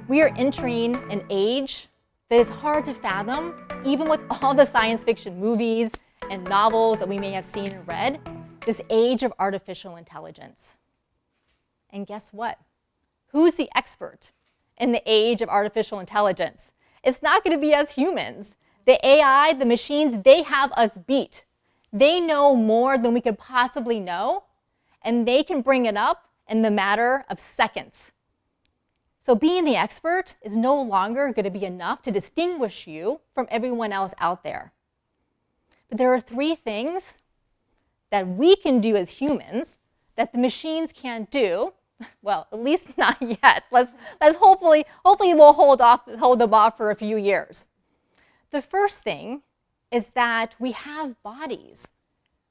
We are entering an age that is hard to fathom, even with all the science fiction movies and novels that we may have seen and read, this age of artificial intelligence. And guess what? Who's the expert in the age of artificial intelligence? It's not going to be us humans. The AI, the machines, they have us beat. They know more than we could possibly know, and they can bring it up in the matter of seconds. So being the expert is no longer going to be enough to distinguish you from everyone else out there. But there are 3 things that we can do as humans that the machines can't do. Well, at least not yet. Let's hopefully we'll hold them off for a few years. The first thing is that we have bodies.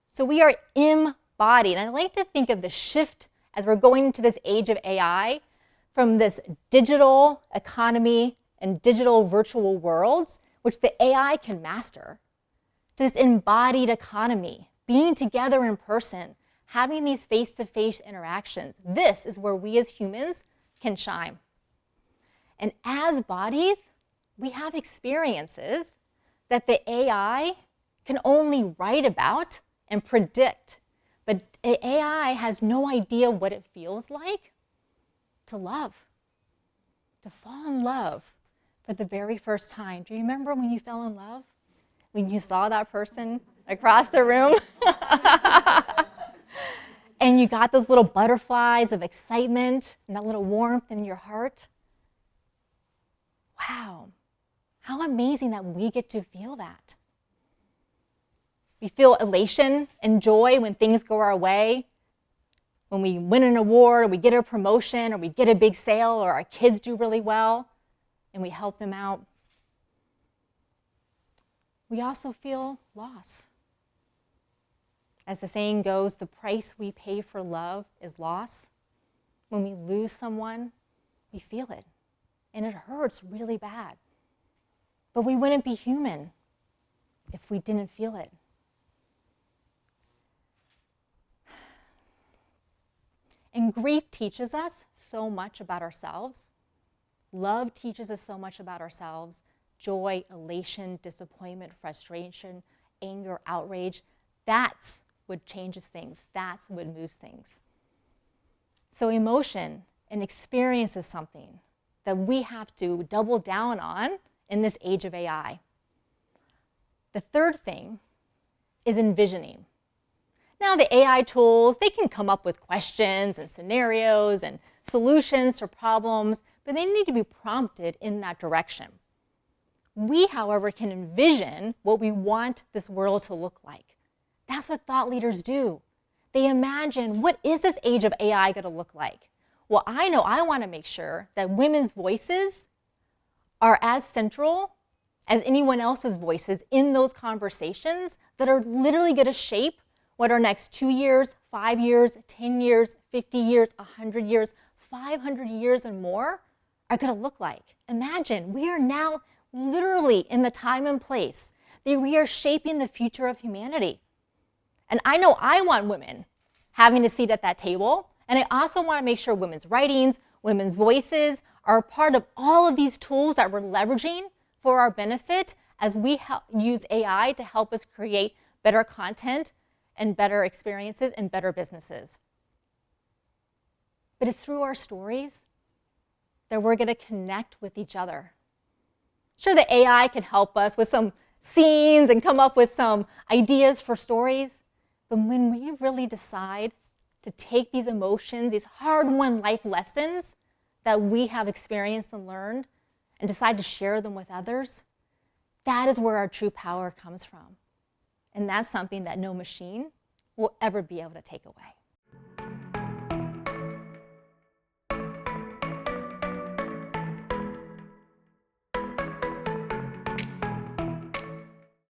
So we are embodied. And I like to think of the shift as we're going into this age of AI from this digital economy and digital virtual worlds, which the AI can master, to this embodied economy, being together in person, having these face-to-face interactions. This is where we as humans can shine. And as bodies, we have experiences that the AI can only write about and predict. But the AI has no idea what it feels like to love, to fall in love for the very first time. Do you remember when you fell in love? When you saw that person across the room? And you got those little butterflies of excitement and that little warmth in your heart? Wow, how amazing that we get to feel that. We feel elation and joy when things go our way, when we win an award, or we get a promotion, or we get a big sale, or our kids do really well, and we help them out. We also feel loss. As the saying goes, the price we pay for love is loss. When we lose someone, we feel it, and it hurts really bad. But we wouldn't be human if we didn't feel it. And grief teaches us so much about ourselves. Love teaches us so much about ourselves. Joy, elation, disappointment, frustration, anger, outrage. That's what changes things. That's what moves things. So emotion and experience is something that we have to double down on in this age of AI. The third thing is envisioning. Now the AI tools, they can come up with questions and scenarios and solutions to problems, but they need to be prompted in that direction. We, however, can envision what we want this world to look like. That's what thought leaders do. They imagine, what is this age of AI going to look like? Well, I know I want to make sure that women's voices are as central as anyone else's voices in those conversations that are literally going to shape what our next 2 years, 5 years, 10 years, 50 years, 100 years, 500 years and more are going to look like. Imagine, we are now literally in the time and place that we are shaping the future of humanity. And I know I want women having a seat at that table, and I also want to make sure women's writings, women's voices are a part of all of these tools that we're leveraging for our benefit as we use AI to help us create better content and better experiences and better businesses. But it's through our stories that we're going to connect with each other. Sure, the AI can help us with some scenes and come up with some ideas for stories, but when we really decide to take these emotions, these hard-won life lessons that we have experienced and learned, and decide to share them with others, that is where our true power comes from. And that's something that no machine will ever be able to take away.